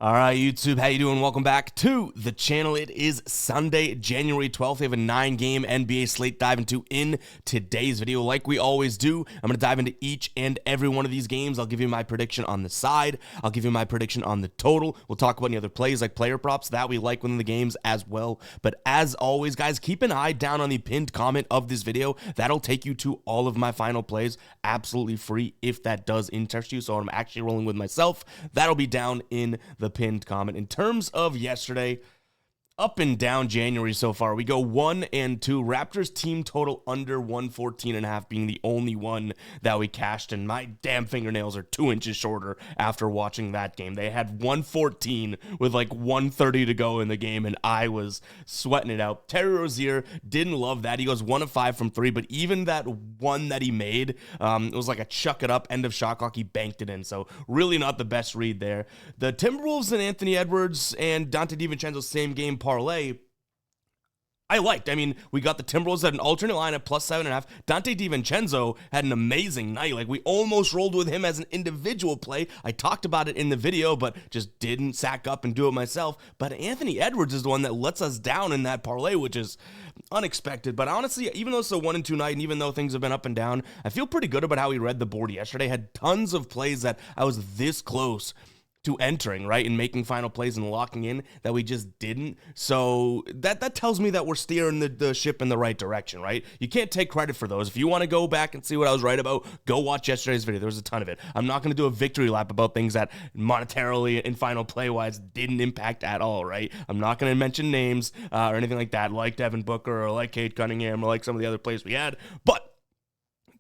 All right, YouTube, how you doing? Welcome back to the channel. It is Sunday, January 12th. We have a 9-game NBA slate dive into in today's video. Like we always do, I'm going to dive into each and every one of these games. I'll give you my prediction on the side. I'll give you my prediction on the total. We'll talk about any other plays like player props that we like within the games as well. But as always, guys, keep an eye down on the pinned comment of this video. That'll take you to all of my final plays absolutely free if that does interest you. So I'm actually rolling with myself. That'll be down in the pinned comment. In terms of yesterday, up and down January so far, we go 1 and 2. Raptors team total under 114.5 being the only one that we cashed, and my damn fingernails are 2 inches shorter after watching that game. They had 114 with like 1:30 to go in the game, and I was sweating it out. Terry Rozier didn't love that. He goes 1 of 5 from 3, but even that one that he made, it was like a chuck it up end of shot clock. He banked it in, so really not the best read there. The Timberwolves and Anthony Edwards and Dante DiVincenzo same game parlay, I liked. I mean, we got the Timberwolves at an alternate line at plus 7.5. Dante DiVincenzo had an amazing night. Like, we almost rolled with him as an individual play. I talked about it in the video, but just didn't sack up and do it myself. But Anthony Edwards is the one that lets us down in that parlay, which is unexpected. But honestly, even though it's a 1 and 2 night, and even though things have been up and down, I feel pretty good about how he read the board yesterday. Had tons of plays that I was this close to entering, right, and making final plays and locking in that we just didn't. So that tells me that we're steering the ship in the right direction, right? You can't take credit for those. If you want to go back and see what I was right about, go watch yesterday's video. There was a ton of it. I'm not going to do a victory lap about things that monetarily and final play-wise didn't impact at all, right? I'm not going to mention names or anything like that, like Devin Booker or like Cade Cunningham or like some of the other plays we had, but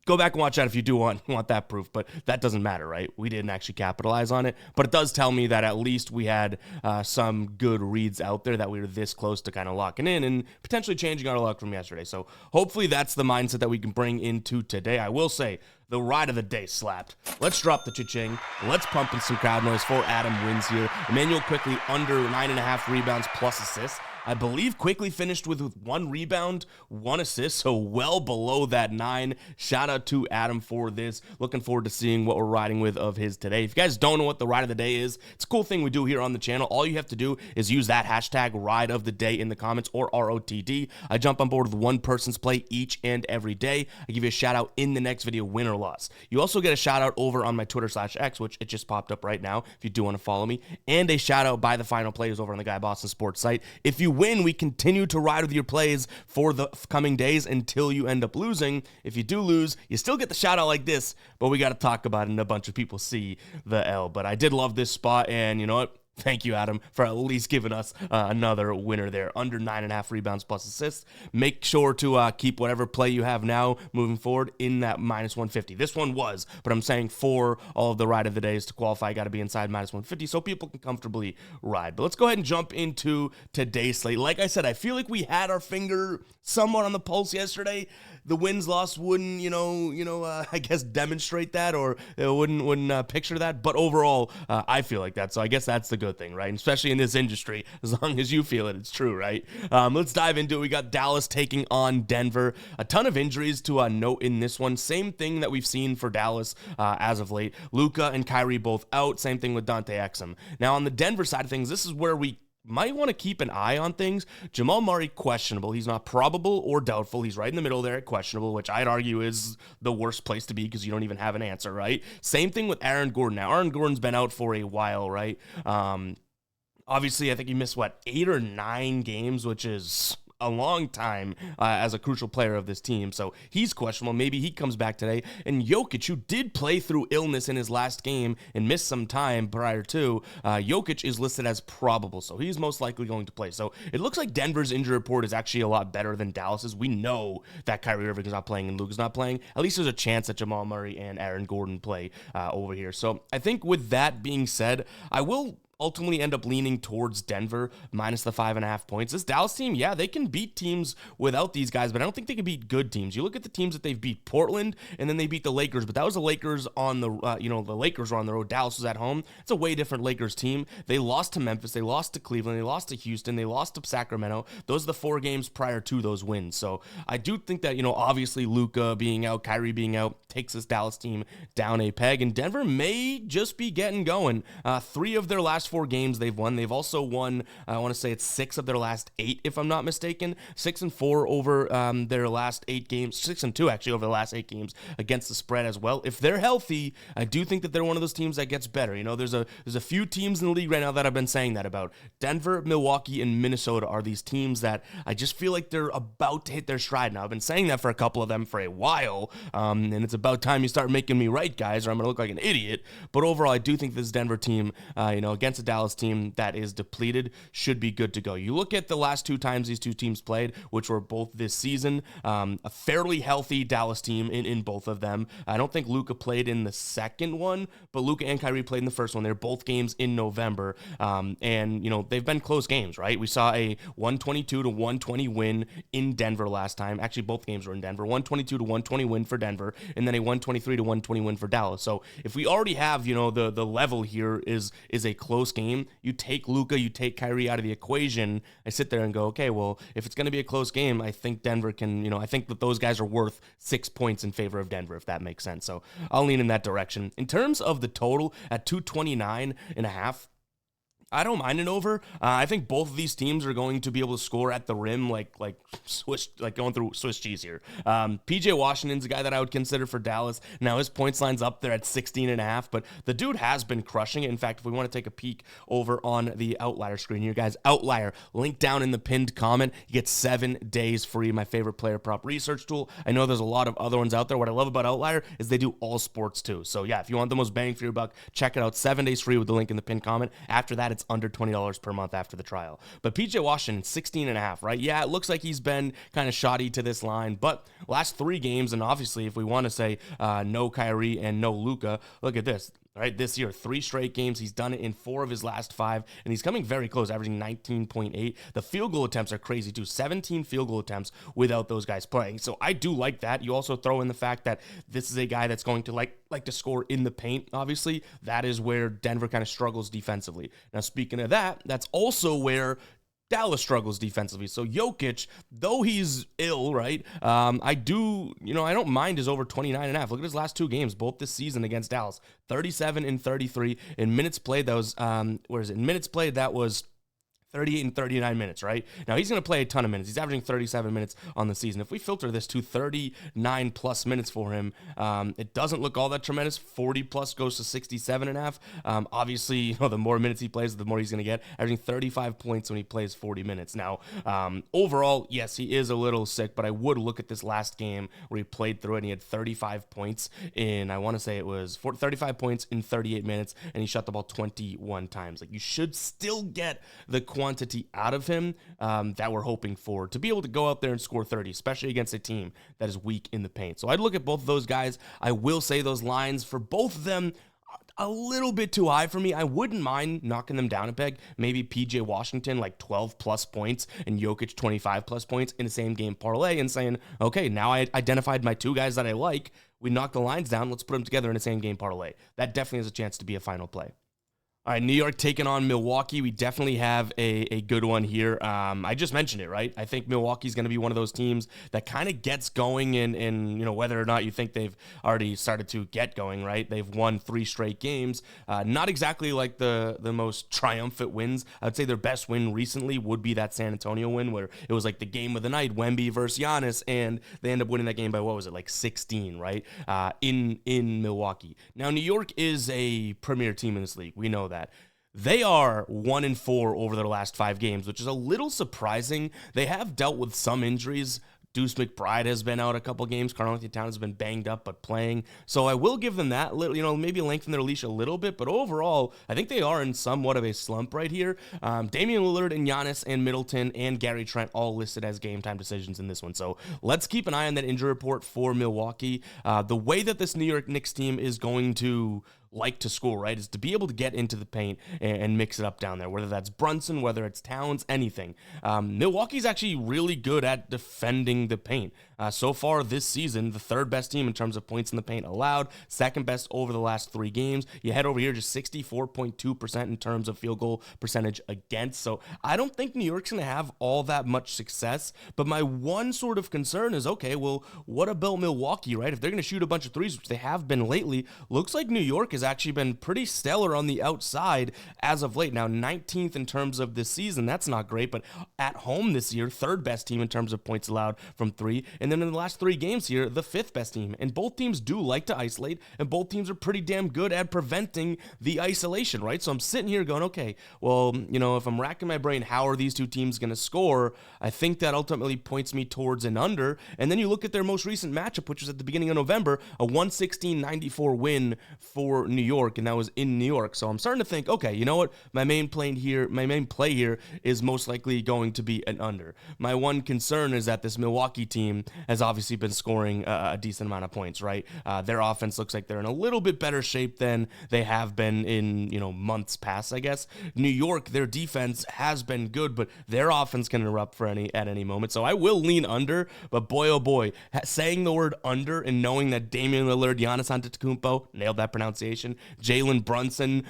go back and watch that if you do want that proof, but that doesn't matter, right? We didn't actually capitalize on it, but it does tell me that at least we had some good reads out there that we were this close to kind of locking in and potentially changing our luck from yesterday. So hopefully that's the mindset that we can bring into today. I will say the ride of the day slapped. Let's drop the cha-ching. Let's pump in some crowd noise for Adam wins here. Emmanuel Quickly under 9.5 rebounds plus assists. I believe Quickly finished with 1 rebound, 1 assist, so well below that 9. Shout out to Adam for this. Looking forward to seeing what we're riding with of his today. If you guys don't know what the ride of the day is, it's a cool thing we do here on the channel. All you have to do is use that hashtag ride of the day in the comments, or ROTD. I jump on board with one person's play each and every day. I give you a shout out in the next video, win or loss. You also get a shout out over on my Twitter/X, which it just popped up right now if you do want to follow me, and a shout out by the final players over on the Guy Boston Sports site. If you win, we continue to ride with your plays for the coming days until you end up losing. If you do lose, you still get the shout out like this, but we got to talk about it and a bunch of people see the L. But I did love this spot, and you know what? Thank you, Adam, for at least giving us another winner there. Under 9.5 rebounds plus assists. Make sure to keep whatever play you have now moving forward in that minus 150. This one was, but I'm saying for all of the ride of the days to qualify, got to be inside minus 150 so people can comfortably ride. But let's go ahead and jump into today's slate. Like I said, I feel like we had our finger somewhat on the pulse yesterday. The wins-loss wouldn't, I guess demonstrate that, or it wouldn't picture that. But overall, I feel like that. So I guess that's the good thing, right? And especially in this industry, as long as you feel it, it's true, right? Let's dive into it. We got Dallas taking on Denver. A ton of injuries to note in this one. Same thing that we've seen for Dallas as of late. Luka and Kyrie both out. Same thing with Dante Exum. Now on the Denver side of things, this is where we might want to keep an eye on things. Jamal Murray, questionable. He's not probable or doubtful. He's right in the middle there at questionable, which I'd argue is the worst place to be because you don't even have an answer, right? Same thing with Aaron Gordon. Now, Aaron Gordon's been out for a while, right? Obviously, I think he missed, 8 or 9 games, which is a long time as a crucial player of this team. So he's questionable. Maybe he comes back today. And Jokic, who did play through illness in his last game and missed some time prior to, Jokic is listed as probable. So he's most likely going to play. So it looks like Denver's injury report is actually a lot better than Dallas's. We know that Kyrie Irving is not playing and Luka's not playing. At least there's a chance that Jamal Murray and Aaron Gordon play over here. So I think with that being said, I will ultimately end up leaning towards Denver minus the 5.5 points. This Dallas team, yeah, they can beat teams without these guys, but I don't think they can beat good teams. You look at the teams that they've beat: Portland, and then they beat the Lakers, but that was the Lakers on the, the Lakers were on the road. Dallas was at home. It's a way different Lakers team. They lost to Memphis. They lost to Cleveland. They lost to Houston. They lost to Sacramento. Those are the 4 games prior to those wins. So I do think that, obviously Luka being out, Kyrie being out, takes this Dallas team down a peg, and Denver may just be getting going. 3 of their last last 4 games they've won. They've also won, I want to say it's 6 of their last 8, if I'm not mistaken. 6-4 over their last 8 games. 6-2 actually over the last 8 games against the spread as well. If they're healthy, I do think that they're one of those teams that gets better. You know, there's a few teams in the league right now that I've been saying that about. Denver, Milwaukee, and Minnesota are these teams that I just feel like they're about to hit their stride now. I've been saying that for a couple of them for a while, and it's about time you start making me right, guys, or I'm going to look like an idiot. But overall, I do think this Denver team, against a Dallas team that is depleted, should be good to go. You look at the last 2 times these two teams played, which were both this season, a fairly healthy Dallas team in both of them. I don't think Luka played in the second one, but Luka and Kyrie played in the first one. They're both games in November, and they've been close games, right? We saw a 122-120 win in Denver last time. Actually, both games were in Denver. 122-120 win for Denver, and then a 123-120 win for Dallas. So if we already have, the level here is a close game, you take Luka, you take Kyrie out of the equation. I sit there and go, okay, well, if it's going to be a close game, I think Denver can, I think that those guys are worth 6 points in favor of Denver, if that makes sense. So I'll lean in that direction. In terms of the total at 229.5, I don't mind an over. I think both of these teams are going to be able to score at the rim like going through Swiss cheese here. PJ Washington's a guy that I would consider for Dallas. Now his points line's up there at 16.5, but the dude has been crushing it. In fact, if we want to take a peek over on the Outlier screen here, guys, Outlier, link down in the pinned comment. You get 7 days free, my favorite player prop research tool. I know there's a lot of other ones out there. What I love about Outlier is they do all sports too. So yeah, if you want the most bang for your buck, check it out. 7 days free with the link in the pinned comment. After that, it's under $20 per month after the trial. But PJ Washington, 16.5, right? Yeah, it looks like he's been kind of shoddy to this line, but last 3 games, and obviously if we want to say no Kyrie and no Luka, look at this. Right, this year, 3 straight games. He's done it in 4 of his last 5, and he's coming very close, averaging 19.8. The field goal attempts are crazy, too. 17 field goal attempts without those guys playing. So I do like that. You also throw in the fact that this is a guy that's going to like to score in the paint, obviously. That is where Denver kind of struggles defensively. Now, speaking of that, that's also where Dallas struggles defensively. So Jokic, though he's ill, right? I don't mind his over 29.5. Look at his last 2 games, both this season against Dallas. 37 and 33. In minutes played, that was, In minutes played, that was 38 and 39 minutes, right? Now, he's going to play a ton of minutes. He's averaging 37 minutes on the season. If we filter this to 39-plus minutes for him, it doesn't look all that tremendous. 40-plus goes to 67.5. Obviously, the more minutes he plays, the more he's going to get, averaging 35 points when he plays 40 minutes. Now, overall, yes, he is a little sick, but I would look at this last game where he played through it, and he had 35 points in, I want to say it was 35 points in 38 minutes, and he shot the ball 21 times. Like, you should still get the quantity out of him that we're hoping for to be able to go out there and score 30, especially against a team that is weak in the paint. So I'd look at both of those guys. I will say those lines for both of them a little bit too high for me. I wouldn't mind knocking them down a peg. Maybe PJ Washington like 12 plus points and Jokic 25 plus points in the same game parlay and saying, okay, now I identified my 2 guys that I like. We knocked the lines down. Let's put them together in the same game parlay. That definitely has a chance to be a final play. All right, New York taking on Milwaukee. We definitely have a good one here. I just mentioned it, right? I think Milwaukee's going to be one of those teams that kind of gets going, and whether or not you think they've already started to get going, right? They've won 3 straight games. Not exactly like the most triumphant wins. I would say their best win recently would be that San Antonio win where it was like the game of the night, Wemby versus Giannis, and they end up winning that game by, 16, right? In Milwaukee. Now, New York is a premier team in this league. We know that. They are 1-4 over their last 5 games, which is a little surprising. They have dealt with some injuries. Deuce McBride has been out a couple games. Karl-Anthony Towns has been banged up but playing. So I will give them that little, maybe lengthen their leash a little bit. But overall, I think they are in somewhat of a slump right here. Damian Lillard and Giannis and Middleton and Gary Trent all listed as game time decisions in this one. So let's keep an eye on that injury report for Milwaukee. The way that this New York Knicks team is going to like to score, right, is to be able to get into the paint and mix it up down there, whether that's Brunson, whether it's Towns, anything. Milwaukee's actually really good at defending the paint. So far this season, the third best team in terms of points in the paint allowed, second best over the last 3 games. You head over here, just 64.2% in terms of field goal percentage against. So I don't think New York's going to have all that much success. But my one sort of concern is, okay, well, what about Milwaukee, right? If they're going to shoot a bunch of threes, which they have been lately, looks like New York has actually been pretty stellar on the outside as of late. Now, 19th in terms of this season, that's not great, but at home this year, third best team in terms of points allowed from 3. And then in the last 3 games here, the 5th best team. And both teams do like to isolate, and both teams are pretty damn good at preventing the isolation, right? So I'm sitting here going, okay, well, if I'm racking my brain, how are these two teams going to score? I think that ultimately points me towards an under. And then you look at their most recent matchup, which was at the beginning of November, a 116-94 win for New York, and that was in New York. So I'm starting to think, okay, you know what? My main play here is most likely going to be an under. My one concern is that this Milwaukee team has obviously been scoring a decent amount of points, right? Their offense looks like they're in a little bit better shape than they have been in, months past, I guess. New York, their defense has been good, but their offense can erupt at any moment. So I will lean under, but boy, oh boy, saying the word under and knowing that Damian Lillard, Giannis Antetokounmpo, nailed that pronunciation, Jalen Brunson,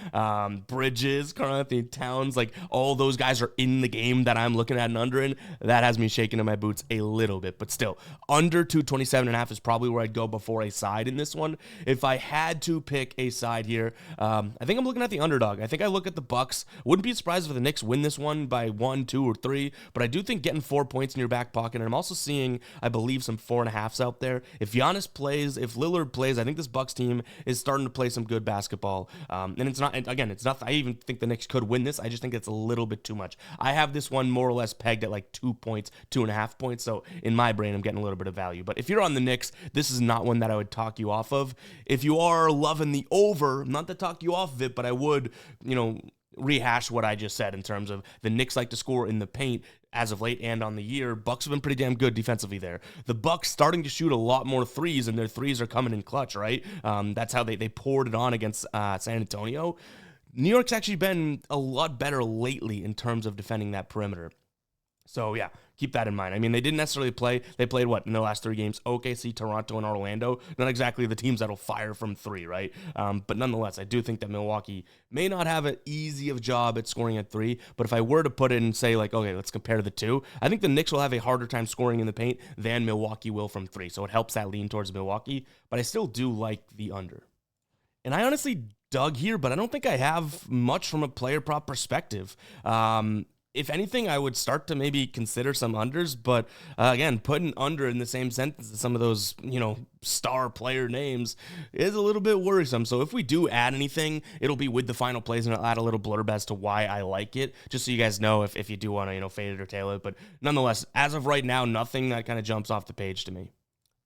Bridges, Karl-Anthony Towns, like all those guys are in the game that I'm looking at an under in, that has me shaking in my boots a little bit. But still, under 227.5 is probably where I'd go before a side in this one. If I had to pick a side here, I think I'm looking at the underdog. I think I look at the Bucks. Wouldn't be surprised if the Knicks win this one by 1, 2, or 3, but I do think getting 4 points in your back pocket, and I'm also seeing, I believe, some 4.5s out there. If Giannis plays, if Lillard plays, I think this Bucks team is starting to play some good basketball. And it's not, again, it's not, I even think the Knicks could win this. I just think it's a little bit too much. I have this one more or less pegged at like 2 points, 2.5 points. So in my brain, I'm getting a little bit of value. But if you're on the Knicks, this is not one that I would talk you off of. If you are loving the over, not to talk you off of it, but I would, rehash what I just said in terms of the Knicks like to score in the paint as of late and on the year. Bucks have been pretty damn good defensively there. The Bucks starting to shoot a lot more threes, and their threes are coming in clutch, right? That's how they poured it on against San Antonio. New York's actually been a lot better lately in terms of defending that perimeter. So, yeah, keep that in mind. I mean, they didn't necessarily play. They played, in the last 3 games? OKC, Toronto, and Orlando. Not exactly the teams that'll fire from 3, right? But nonetheless, I do think that Milwaukee may not have an easy of job at scoring at 3. But if I were to put it and say, okay, let's compare the two, I think the Knicks will have a harder time scoring in the paint than Milwaukee will from 3. So it helps that lean towards Milwaukee. But I still do like the under. And I honestly dug here, but I don't think I have much from a player prop perspective. If anything, I would start to maybe consider some unders, but again, putting under in the same sentence as some of those, star player names is a little bit worrisome. So if we do add anything, it'll be with the final plays, and I'll add a little blurb as to why I like it, just so you guys know if you do want to, fade it or tail it. But nonetheless, as of right now, nothing that kind of jumps off the page to me.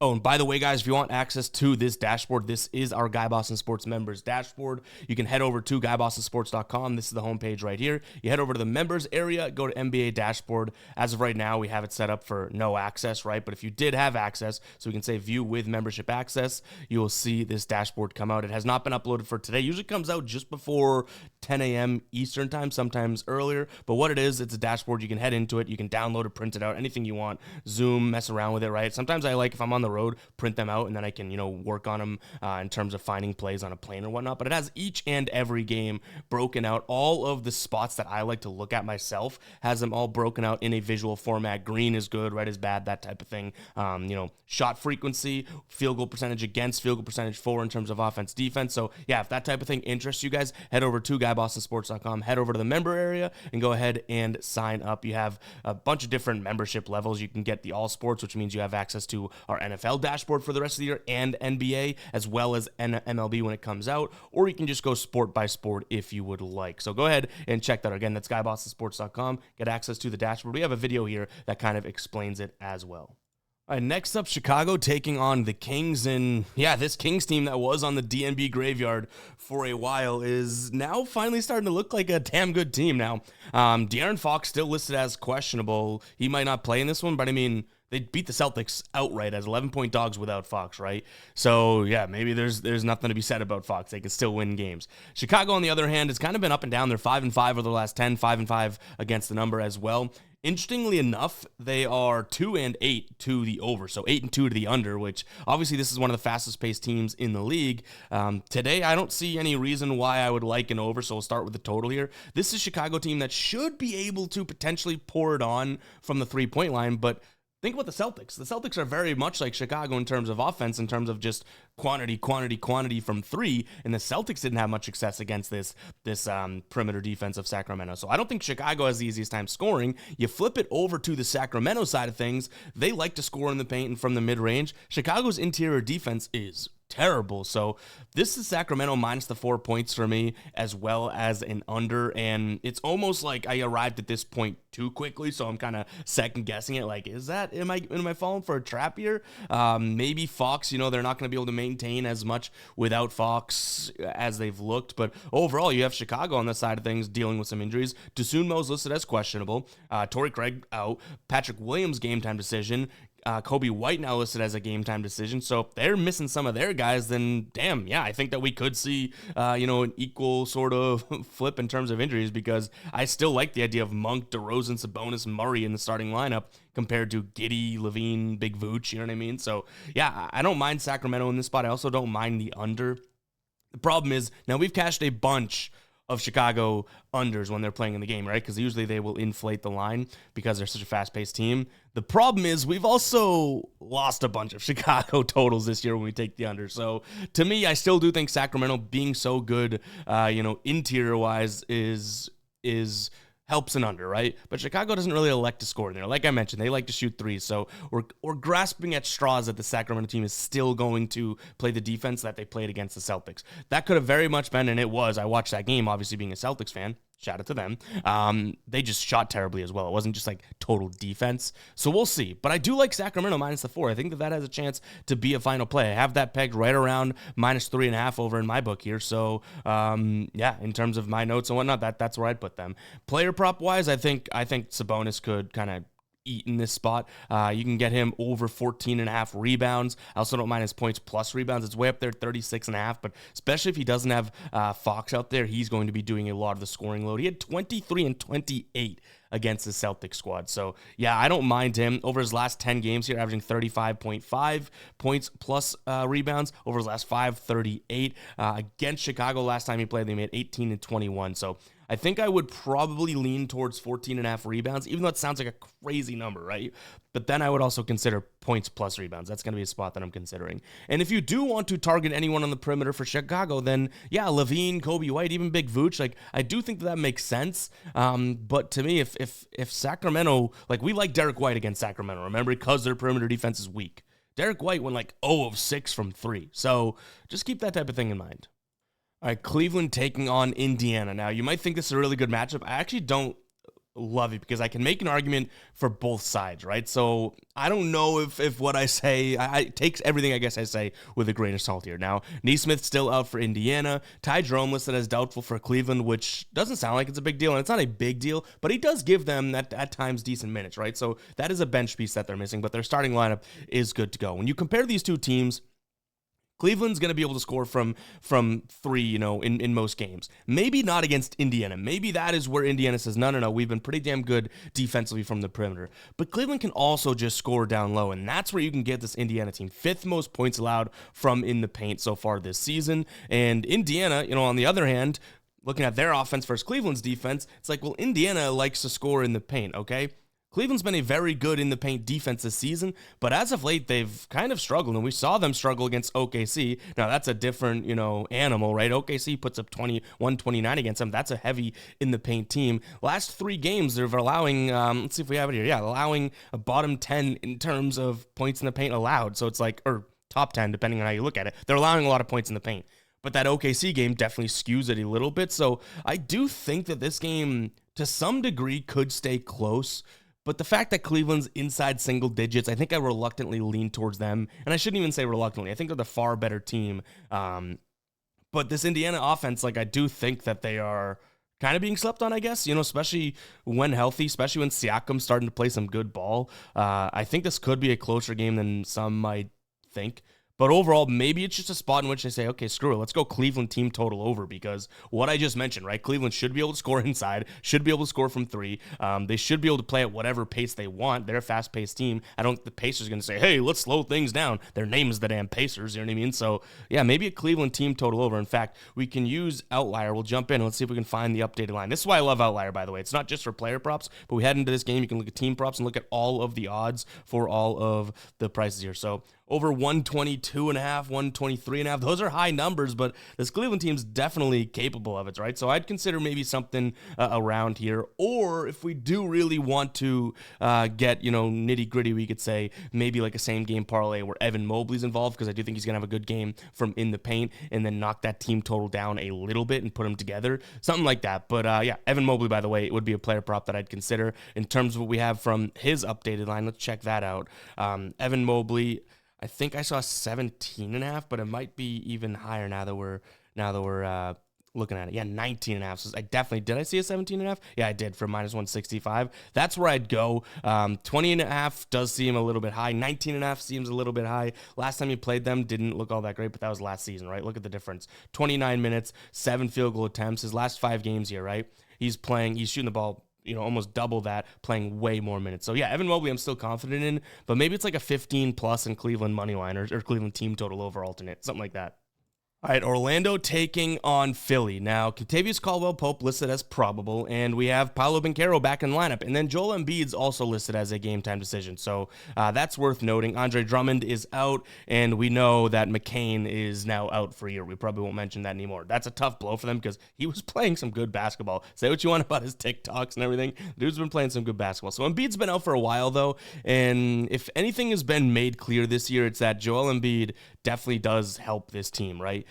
Oh, and by the way, guys, if you want access to this dashboard, this is our Guy Boston Sports members dashboard. You can head over to GuyBostonSports.com. This is the homepage right here. You head over to the members area, go to NBA dashboard. As of right now, we have it set up for no access, right? But if you did have access, so we can say view with membership access, you will see this dashboard come out. It has not been uploaded for today. Usually comes out just before 10 a.m. Eastern time, sometimes earlier. But what it is, it's a dashboard. You can head into it. You can download it, print it out, anything you want. Zoom, mess around with it, right? Sometimes I like, if I'm on the road, print them out, and then I can, work on them in terms of finding plays on a plane or whatnot. But it has each and every game broken out. All of the spots that I like to look at myself has them all broken out in a visual format. Green is good, red is bad, that type of thing. Shot frequency, field goal percentage against, field goal percentage for in terms of offense, defense. So yeah, if that type of thing interests you guys, head over to GuyBostonSports.com, head over to the member area, and go ahead and sign up. You have a bunch of different membership levels. You can get the all sports, which means you have access to our NFL dashboard for the rest of the year, and NBA, as well as MLB when it comes out, or you can just go sport by sport if you would like. So go ahead and check that out. Again, that's GuyBostonSports.com. Get access to the dashboard. We have a video here that kind of explains it as well. All right, next up, Chicago taking on the Kings. And yeah, this Kings team that was on the DNB graveyard for a while is now finally starting to look like a damn good team now. De'Aaron Fox still listed as questionable. He might not play in this one, but I mean, they beat the Celtics outright as 11-point dogs without Fox, right? So, yeah, maybe there's nothing to be said about Fox. They can still win games. Chicago, on the other hand, has kind of been up and down. They're 5-5 over the last 10, 5-5 against the number as well. Interestingly enough, they are 2-8 to the over, so 8-2 to the under, which obviously this is one of the fastest paced teams in the league. Today, I don't see any reason why I would like an over, so we'll start with the total here. This is a Chicago team that should be able to potentially pour it on from the 3-point line, but think about the Celtics. The Celtics are very much like Chicago in terms of offense, in terms of just quantity from three, and the Celtics didn't have much success against this perimeter defense of Sacramento. So I don't think Chicago has the easiest time scoring. You flip it over to the Sacramento side of things, they like to score in the paint and from the mid-range. Chicago's interior defense is terrible. So this is Sacramento minus the 4 points for me, as well as an under, and it's almost like I arrived at this point too quickly, so I'm kind of second guessing it. Like, am I falling for a trap here? Maybe Fox, they're not going to be able to maintain as much without Fox as they've looked, but overall you have Chicago on the side of things dealing with some injuries. Dosunmu's listed as questionable, Torrey Craig out, Patrick Williams game time decision, Kobe White now listed as a game time decision. So if they're missing some of their guys, then damn, yeah, I think that we could see, an equal sort of flip in terms of injuries, because I still like the idea of Monk, DeRozan, Sabonis, Murray in the starting lineup compared to Giddey, Levine, Big Vooch, you know what I mean? So yeah, I don't mind Sacramento in this spot. I also don't mind the under. The problem is, now we've cashed a bunch of Chicago unders when they're playing in the game, right? Because usually they will inflate the line because they're such a fast-paced team. The problem is we've also lost a bunch of Chicago totals this year when we take the under. So to me, I still do think Sacramento being so good, interior-wise is helps an under, right? But Chicago doesn't really elect to score in there. Like I mentioned, they like to shoot threes. So we're grasping at straws that the Sacramento team is still going to play the defense that they played against the Celtics. That could have very much been, and it was. I watched that game, obviously being a Celtics fan. Shout out to them. They just shot terribly as well. It wasn't just like total defense. So we'll see. But I do like Sacramento minus the 4. I think that has a chance to be a final play. I have that pegged right around minus 3.5 over in my book here. So in terms of my notes and whatnot, that's where I'd put them. Player prop wise, I think Sabonis could kind of eat in this spot. You can get him over 14.5 rebounds. I also don't mind his points plus rebounds. It's way up there, 36.5, but especially if he doesn't have Fox out there, he's going to be doing a lot of the scoring load. He had 23 and 28 against the Celtics squad. So yeah, I don't mind him. Over his last 10 games here, averaging 35.5 points plus rebounds. Over his last 5, 38. Against Chicago last time he played, they made 18 and 21. So I think I would probably lean towards 14.5 rebounds, even though it sounds like a crazy number, right? But then I would also consider points plus rebounds. That's going to be a spot that I'm considering. And if you do want to target anyone on the perimeter for Chicago, then yeah, Levine, Kobe White, even Big Vooch, like I do think that makes sense. But to me, if Sacramento, like we like Derek White against Sacramento, remember, because their perimeter defense is weak. Derek White went like 0 of 6 from 3. So just keep that type of thing in mind. All right, Cleveland taking on Indiana. Now, you might think this is a really good matchup. I actually don't love it because I can make an argument for both sides, right? So I don't know if what I say, I takes everything I guess I say with a grain of salt here. Now, Nesmith still out for Indiana. Ty Jerome listed as doubtful for Cleveland, which doesn't sound like it's a big deal, and it's not a big deal, but he does give them at times decent minutes, right? So that is a bench piece that they're missing, but their starting lineup is good to go. When you compare these two teams, Cleveland's going to be able to score from 3, in most games. Maybe not against Indiana. Maybe that is where Indiana says, no, we've been pretty damn good defensively from the perimeter. But Cleveland can also just score down low, and that's where you can get this Indiana team. 5th most points allowed from in the paint so far this season. And Indiana, on the other hand, looking at their offense versus Cleveland's defense, it's like, well, Indiana likes to score in the paint, okay? Cleveland's been a very good in the paint defense this season, but as of late, they've kind of struggled, and we saw them struggle against OKC. Now, that's a different, animal, right? OKC puts up 129 against them. That's a heavy in the paint team. Last 3 games, they're allowing, let's see if we have it here. Yeah, allowing a bottom 10 in terms of points in the paint allowed. So it's like, or top 10, depending on how you look at it. They're allowing a lot of points in the paint. But that OKC game definitely skews it a little bit. So I do think that this game, to some degree, could stay close. But the fact that Cleveland's inside single digits, I think I reluctantly lean towards them. And I shouldn't even say reluctantly. I think they're the far better team. But this Indiana offense, like I do think that they are kind of being slept on, I guess, especially when healthy, especially when Siakam's starting to play some good ball. I think this could be a closer game than some might think. But overall, maybe it's just a spot in which they say, okay, screw it. Let's go Cleveland team total over, because what I just mentioned, right? Cleveland should be able to score inside, should be able to score from three. They should be able to play at whatever pace they want. They're a fast-paced team. I don't think the Pacers are going to say, hey, let's slow things down. Their name is the damn Pacers, you know what I mean? So, yeah, maybe a Cleveland team total over. In fact, we can use Outlier. We'll jump in and let's see if we can find the updated line. This is why I love Outlier, by the way. It's not just for player props, but we head into this game. You can look at team props and look at all of the odds for all of the prices here. So, over 122.5, 123.5. Those are high numbers, but this Cleveland team's definitely capable of it, right? So I'd consider maybe something around here. Or if we do really want to get, nitty gritty, we could say maybe like a same game parlay where Evan Mobley's involved, because I do think he's going to have a good game from in the paint, and then knock that team total down a little bit and put them together. Something like that. But yeah, Evan Mobley, by the way, it would be a player prop that I'd consider. In terms of what we have from his updated line, let's check that out. Evan Mobley, I think I saw 17.5, but it might be even higher now that we're looking at it. Yeah, 19.5. So I definitely did. I see a 17.5? Yeah, I did for minus 165. That's where I'd go. 20.5 does seem a little bit high. 19.5 seems a little bit high. Last time he played them didn't look all that great, but that was last season, right? Look at the difference. 29 minutes, 7 field goal attempts. His last 5 games here, right? He's shooting the ball, almost double that, playing way more minutes. So yeah, Evan Mobley I'm still confident in, but maybe it's like a 15 plus in Cleveland money line or Cleveland team total over alternate, something like that. All right, Orlando taking on Philly. Now, Kentavious Caldwell-Pope listed as probable, and we have Paolo Banchero back in the lineup. And then Joel Embiid's also listed as a game-time decision, so that's worth noting. Andre Drummond is out, and we know that McCain is now out for a year. We probably won't mention that anymore. That's a tough blow for them because he was playing some good basketball. Say what you want about his TikToks and everything. The dude's been playing some good basketball. So Embiid's been out for a while, though, and if anything has been made clear this year, it's that Joel Embiid definitely does help this team, right?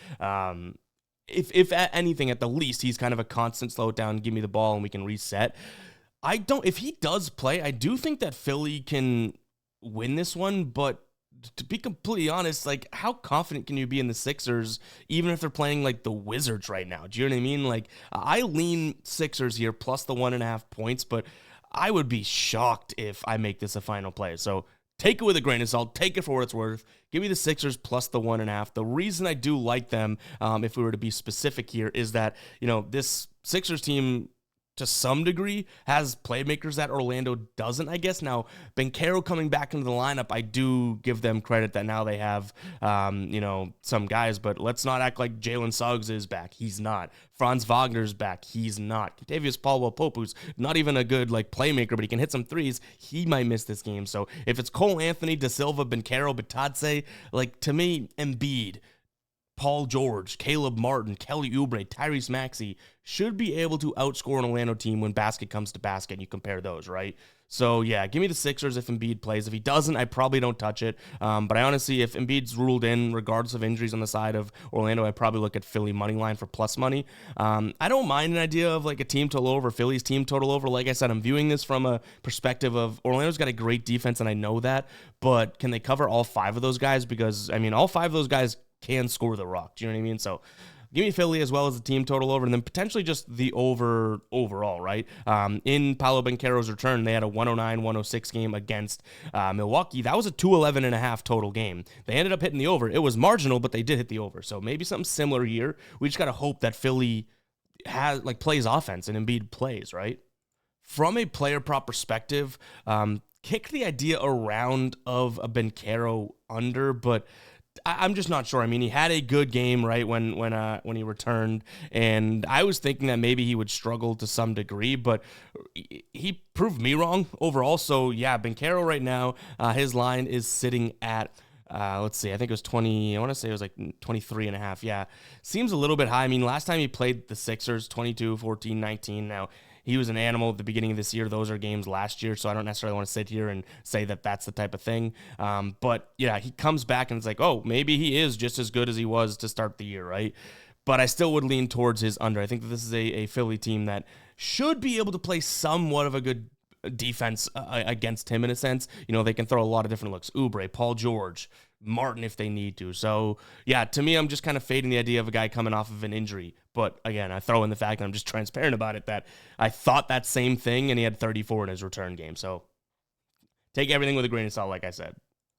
If at anything, at the least, he's kind of a constant slow it down, give me the ball, and we can reset. If he does play, I do think that Philly can win this one, but to be completely honest, like, how confident can you be in the Sixers, even if they're playing like the Wizards right now? Do you know what I mean? Like, I lean Sixers here plus the 1.5 points, but I would be shocked if I make this a final play. So take it with a grain of salt. Take it for what it's worth. Give me the Sixers plus the 1.5. The reason I do like them, if we were to be specific here, is that, this Sixers team, to some degree, has playmakers that Orlando doesn't, I guess. Now, Banchero coming back into the lineup, I do give them credit that now they have, some guys, but let's not act like Jalen Suggs is back. He's not. Franz Wagner's back. He's not. Kentavious Caldwell-Pope, who's not even a good playmaker, but he can hit some threes. He might miss this game. So if it's Cole Anthony, Da Silva, Banchero, Bitadze, to me, Embiid, Paul George, Caleb Martin, Kelly Oubre, Tyrese Maxey should be able to outscore an Orlando team when basket comes to basket, and you compare those, right? So, yeah, give me the Sixers if Embiid plays. If he doesn't, I probably don't touch it. But I honestly, if Embiid's ruled in, regardless of injuries on the side of Orlando, I'd probably look at Philly money line for plus money. I don't mind an idea of a team total over, Philly's team total over. Like I said, I'm viewing this from a perspective of Orlando's got a great defense, and I know that. But can they cover all 5 of those guys? Because, all 5 of those guys can score the rock. Do you know what I mean? So give me Philly as well as the team total over, and then potentially just the over overall, right? In Paolo Banchero's return, they had a 109-106 game against Milwaukee. That was a 211.5 total game. They ended up hitting the over. It was marginal, but they did hit the over. So maybe something similar here. We just got to hope that Philly plays offense and Embiid plays, right? From a player prop perspective, kick the idea around of a Banchero under, but I'm just not sure. He had a good game, right, when he returned, and I was thinking that maybe he would struggle to some degree, but he proved me wrong overall. So, yeah, Banchero right now, his line is sitting at, let's see, I think it was 20, I want to say it was 23.5. Yeah, seems a little bit high. Last time he played the Sixers, 22, 14, 19. Now, he was an animal at the beginning of this year. Those are games last year, so I don't necessarily want to sit here and say that that's the type of thing. But, yeah, he comes back and it's like, oh, maybe he is just as good as he was to start the year, right? But I still would lean towards his under. I think that this is a Philly team that should be able to play somewhat of a good defense against him in a sense. They can throw a lot of different looks. Oubre, Paul George, Martin if they need to. So, yeah, to me, I'm just kind of fading the idea of a guy coming off of an injury. But, again, I throw in the fact that I'm just transparent about it, that I thought that same thing, and he had 34 in his return game. So, take everything with a grain of salt, like I said.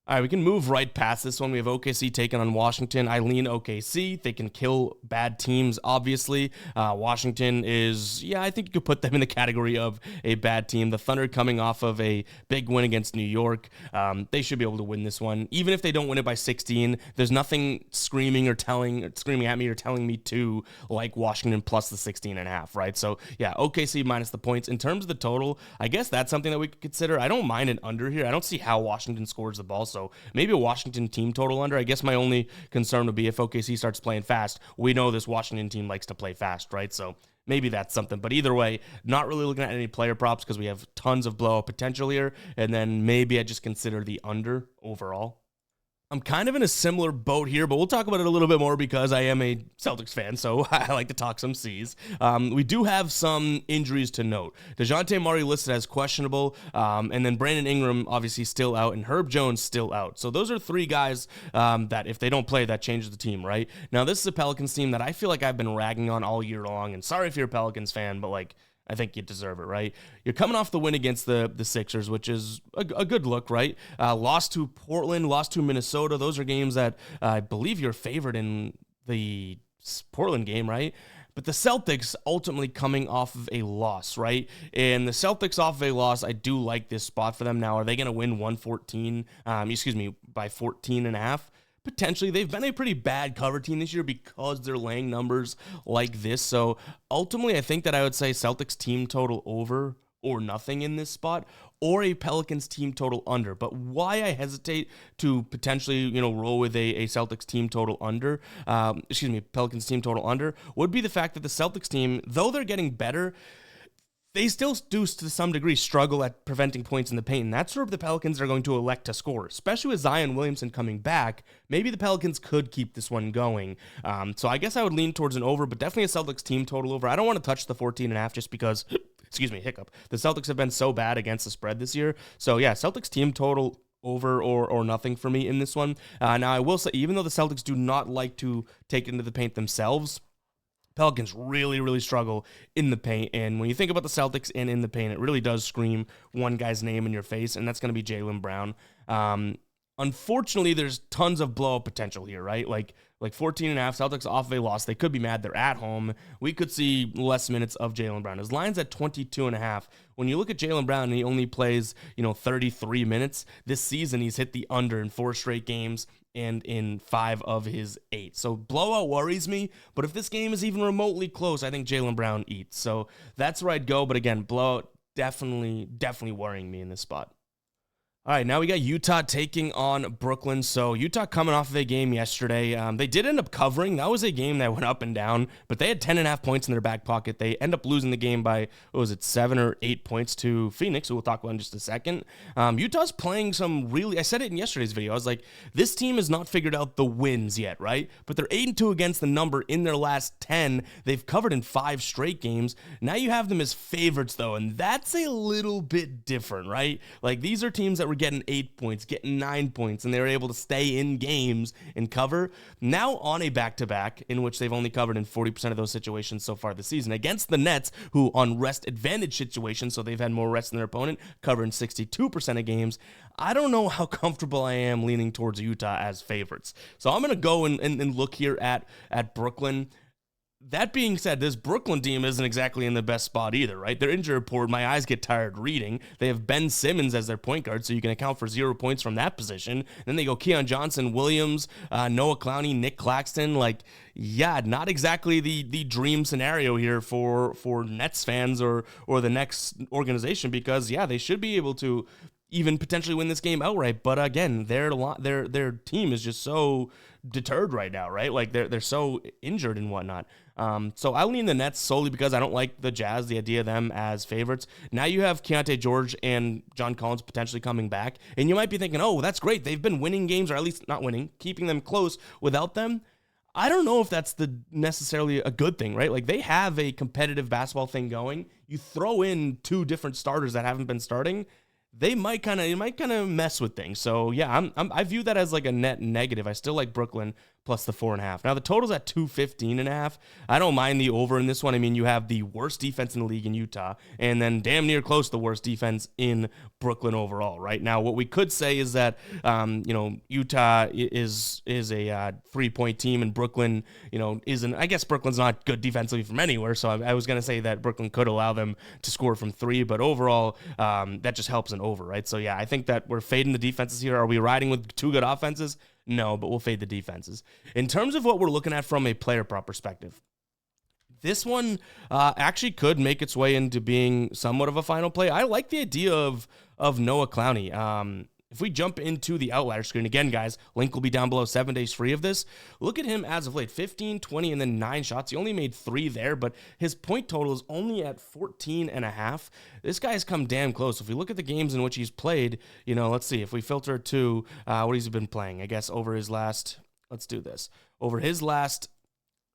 All right, we can move right past this one. We have OKC taking on Washington. I lean OKC. They can kill bad teams, obviously. Washington is, yeah, I think you could put them in the category of a bad team. The Thunder coming off of a big win against New York. They should be able to win this one. Even if they don't win it by 16, there's nothing screaming at me or telling me to like Washington plus the 16.5, right? So, yeah, OKC minus the points. In terms of the total, I guess that's something that we could consider. I don't mind an under here. I don't see how Washington scores the ball, so maybe a Washington team total under. I guess my only concern would be if OKC starts playing fast. We know this Washington team likes to play fast, right? So maybe that's something. But either way, not really looking at any player props because we have tons of blowout potential here. And then maybe I just consider the under overall. I'm kind of in a similar boat here, but we'll talk about it a little bit more because I am a Celtics fan, so I like to talk some C's. We do have some injuries to note. DeJounte Murray listed as questionable, and then Brandon Ingram obviously still out, and Herb Jones still out. So those are three guys that if they don't play, that changes the team, right? Now, this is a Pelicans team that I feel like I've been ragging on all year long, and sorry if you're a Pelicans fan, but like, I think you deserve it, right? You're coming off the win against the Sixers, which is a good look, right? Lost to Portland, lost to Minnesota. Those are games that I believe you're favored in the Portland game, right? But the Celtics ultimately coming off of a loss, right? And the Celtics off of a loss, I do like this spot for them now. Are they going to win by 14.5? Potentially. They've been a pretty bad cover team this year because they're laying numbers like this. So ultimately, I think that I would say Celtics team total over or nothing in this spot, or a Pelicans team total under. But why I hesitate to potentially, roll with a Celtics team total under, Pelicans team total under, would be the fact that the Celtics team, though they're getting better, they still do, to some degree, struggle at preventing points in the paint. And that's where the Pelicans are going to elect to score, especially with Zion Williamson coming back. Maybe the Pelicans could keep this one going. So I guess I would lean towards an over, but definitely a Celtics team total over. I don't want to touch the 14.5 just because, hiccup. The Celtics have been so bad against the spread this year. So yeah, Celtics team total over or nothing for me in this one. Now I will say, even though the Celtics do not like to take it into the paint themselves, Pelicans really, really struggle in the paint. And when you think about the Celtics and in the paint, it really does scream one guy's name in your face, and that's going to be Jaylen Brown. Unfortunately, there's tons of blow-up potential here, right? Like 14.5, Celtics off of a loss. They could be mad. They're at home. We could see less minutes of Jaylen Brown. His line's at 22.5. When you look at Jaylen Brown and he only plays, 33 minutes, this season he's hit the under in 4 straight games and in 5 of his 8. So blowout worries me, but if this game is even remotely close, I think Jaylen Brown eats. So that's where I'd go, but again, blowout definitely worrying me in this spot. All right, now we got Utah taking on Brooklyn. So Utah coming off of a game yesterday. They did end up covering. That was a game that went up and down, but they had 10.5 points in their back pocket. They end up losing the game by, 7 or 8 points to Phoenix, who we'll talk about in just a second. Utah's playing I said it in yesterday's video. I was like, this team has not figured out the wins yet, right? But they're 8-2 against the number in their last 10. They've covered in 5 straight games. Now you have them as favorites, though, and that's a little bit different, right? Like, these are teams that were getting 8 points, getting 9 points, and they were able to stay in games and cover. Now on a back-to-back in which they've only covered in 40% of those situations so far this season against the Nets, who on rest advantage situations, so they've had more rest than their opponent, covering 62% of games. I don't know how comfortable I am leaning towards Utah as favorites. So I'm going to go and look here at Brooklyn. That being said, this Brooklyn team isn't exactly in the best spot either, right? Their injury report, my eyes get tired reading. They have Ben Simmons as their point guard, so you can account for 0 points from that position. Then they go Keon Johnson, Williams, Noah Clowney, Nick Claxton. Not exactly the dream scenario here for Nets fans or the next organization because, they should be able to even potentially win this game outright. But again, their team is just so deterred right now, right? Like they're so injured and whatnot. So I lean the Nets solely because I don't like the Jazz, the idea of them as favorites. Now you have Keontae George and John Collins potentially coming back, and you might be thinking, oh, that's great. They've been winning games, or at least not winning, keeping them close without them. I don't know if that's necessarily a good thing, right? Like they have a competitive basketball thing going. You throw in 2 different starters that haven't been starting, it might kind of mess with things. So yeah, I view that as like a net negative. I still like Brooklyn plus the 4.5. Now the total's at 215.5. I don't mind the over in this one. I mean, you have the worst defense in the league in Utah, and then damn near close to the worst defense in Brooklyn overall. Right now, what we could say is that Utah is a 3-point team, and Brooklyn isn't. I guess Brooklyn's not good defensively from anywhere, so I was gonna say that Brooklyn could allow them to score from 3, but overall that just helps an over, right? So yeah, I think that we're fading the defenses here. Are we riding with 2 good offenses? No, but we'll fade the defenses. In terms of what we're looking at from a player prop perspective, this one actually could make its way into being somewhat of a final play. I like the idea of Noah Clowney. If we jump into the outlier screen, again, guys, link will be down below, 7 days free of this. Look at him as of late, 15, 20, and then 9 shots. He only made 3 there, but his point total is only at 14.5. This guy's come damn close. If we look at the games in which he's played, let's see. If we filter to what he's been playing, I guess over his last, let's do this. Over his last,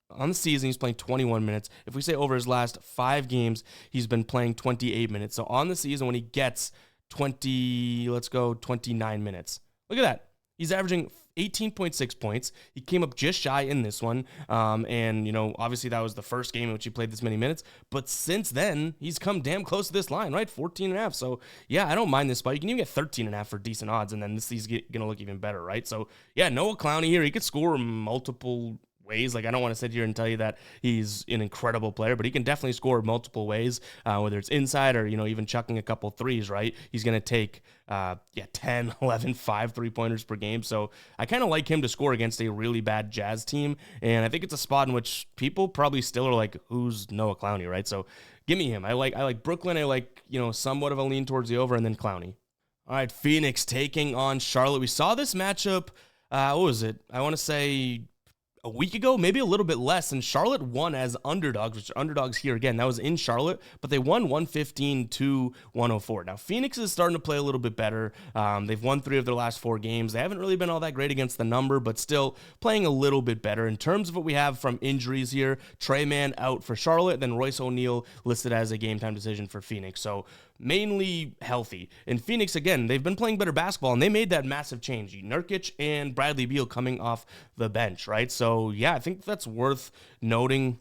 on the season, he's playing 21 minutes. If we say over his last 5 games, he's been playing 28 minutes. So on the season, when he gets 29 minutes. Look at that. He's averaging 18.6 points. He came up just shy in this one. And, obviously that was the first game in which he played this many minutes. But since then, he's come damn close to this line, right? 14.5. So, yeah, I don't mind this spot. You can even get 13.5 for decent odds, and then he's going to look even better, right? So, yeah, Noah Clowney here. He could score multiple ways. Like, I don't want to sit here and tell you that he's an incredible player, but he can definitely score multiple ways, whether it's inside or, even chucking a couple threes, right? He's going to take 10, 11, 5 3-pointers per game. So I kind of like him to score against a really bad Jazz team. And I think it's a spot in which people probably still are like, who's Noah Clowney, right? So give me him. I like Brooklyn. I like, somewhat of a lean towards the over, and then Clowney. All right, Phoenix taking on Charlotte. We saw this matchup, what was it? I want to say a week ago, maybe a little bit less, and Charlotte won as underdogs, which are underdogs here again. That was in Charlotte, but they won 115-104. Now, Phoenix is starting to play a little bit better. They've won 3 of their last 4 games. They haven't really been all that great against the number, but still playing a little bit better. In terms of what we have from injuries here, Trey Mann out for Charlotte, then Royce O'Neal listed as a game-time decision for Phoenix. So mainly healthy. In Phoenix, again, they've been playing better basketball, and they made that massive change. Nurkic and Bradley Beal coming off the bench, right? So, yeah, I think that's worth noting.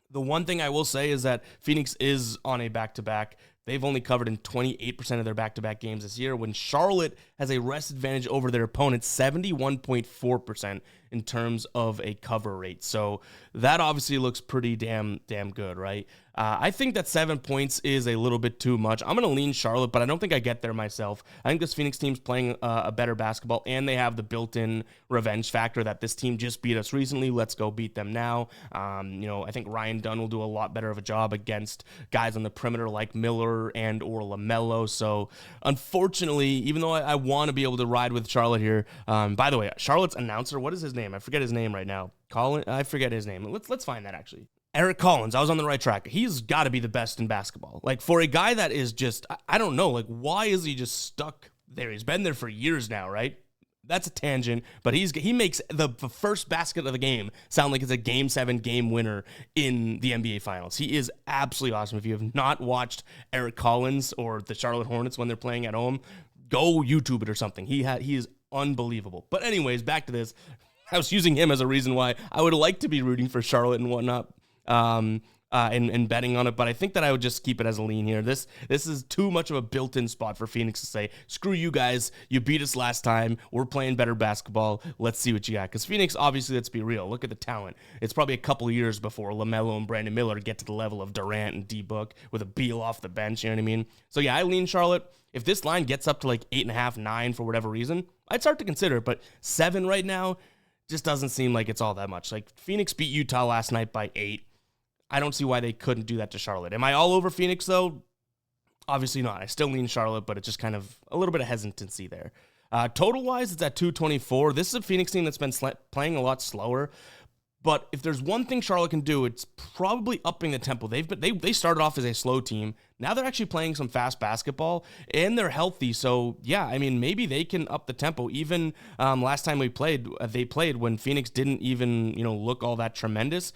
The one thing I will say is that Phoenix is on a back-to-back. They've only covered in 28% of their back-to-back games this year, when Charlotte has a rest advantage over their opponents, 71.4% in terms of a cover rate. So that obviously looks pretty damn good, right? I think that 7 points is a little bit too much. I'm going to lean Charlotte, but I don't think I get there myself. I think this Phoenix team's playing a better basketball, and they have the built-in revenge factor that this team just beat us recently. Let's go beat them now. I think Ryan Dunn will do a lot better of a job against guys on the perimeter like Miller and or LaMelo. So unfortunately, even though I want to be able to ride with Charlotte here, by the way, Charlotte's announcer, what is his name? I forget his name right now. I forget his name. Let's find that actually. Eric Collins, I was on the right track. He's got to be the best in basketball. Like, for a guy that is just, I don't know, like, why is he just stuck there? He's been there for years now, right? That's a tangent, but he makes the first basket of the game sound like it's a Game 7 game winner in the NBA Finals. He is absolutely awesome. If you have not watched Eric Collins or the Charlotte Hornets when they're playing at home, go YouTube it or something. He is unbelievable. But anyways, back to this. I was using him as a reason why I would like to be rooting for Charlotte and whatnot. And betting on it, but I think that I would just keep it as a lean here. This is too much of a built-in spot for Phoenix to say, screw you guys, you beat us last time, we're playing better basketball, let's see what you got. Because Phoenix, obviously, let's be real, look at the talent. It's probably a couple of years before LaMelo and Brandon Miller get to the level of Durant and D-Book with a Beal off the bench, you know what I mean? So yeah, I lean Charlotte. If this line gets up to like 8.5, 9 for whatever reason, I'd start to consider it, but 7 right now just doesn't seem like it's all that much. Like, Phoenix beat Utah last night by 8. I don't see why they couldn't do that to Charlotte. Am I all over Phoenix, though? Obviously not. I still lean Charlotte, but it's just kind of a little bit of hesitancy there. Total-wise, it's at 224. This is a Phoenix team that's been playing a lot slower. But if there's one thing Charlotte can do, it's probably upping the tempo. They started off as a slow team. Now they're actually playing some fast basketball, and they're healthy. So, yeah, I mean, maybe they can up the tempo. Even last time they played when Phoenix didn't even, look all that tremendous.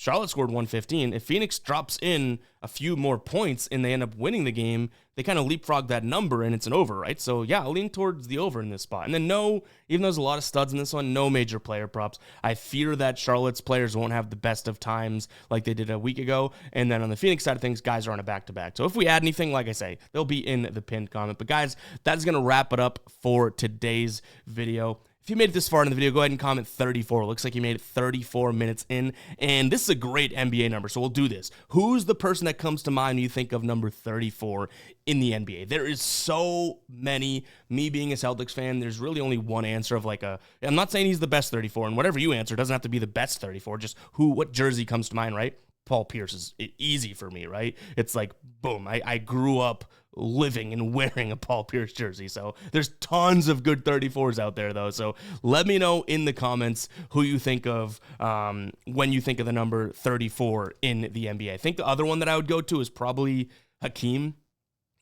Charlotte scored 115. If Phoenix drops in a few more points and they end up winning the game, they kind of leapfrog that number and it's an over, right? So yeah, I'll lean towards the over in this spot. And then no, even though there's a lot of studs in this one, no major player props. I fear that Charlotte's players won't have the best of times like they did a week ago. And then on the Phoenix side of things, guys are on a back-to-back. So if we add anything, like I say, they'll be in the pinned comment. But guys, that's going to wrap it up for today's video. If you made it this far in the video, go ahead and comment 34. Looks like you made it 34 minutes in. And this is a great NBA number, so we'll do this. Who's the person that comes to mind when you think of number 34 in the NBA? There is so many. Me being a Celtics fan, there's really only one answer of like I'm not saying he's the best 34, and whatever you answer doesn't have to be the best 34. Just what jersey comes to mind, right? Paul Pierce is easy for me, right? It's like, boom, I grew up living and wearing a Paul Pierce jersey. So there's tons of good 34s out there, though. So let me know in the comments who you think of when you think of the number 34 in the NBA. I think the other one that I would go to is probably Hakeem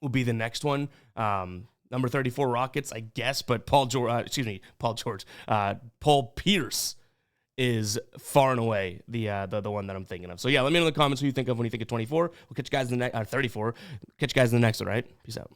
will be the next one. Number 34 Rockets, I guess, but Paul Pierce is far and away the one that I'm thinking of. So yeah, let me know in the comments who you think of when you think of 24. We'll catch you guys in the next 34. Catch you guys in the next one, right? Peace out.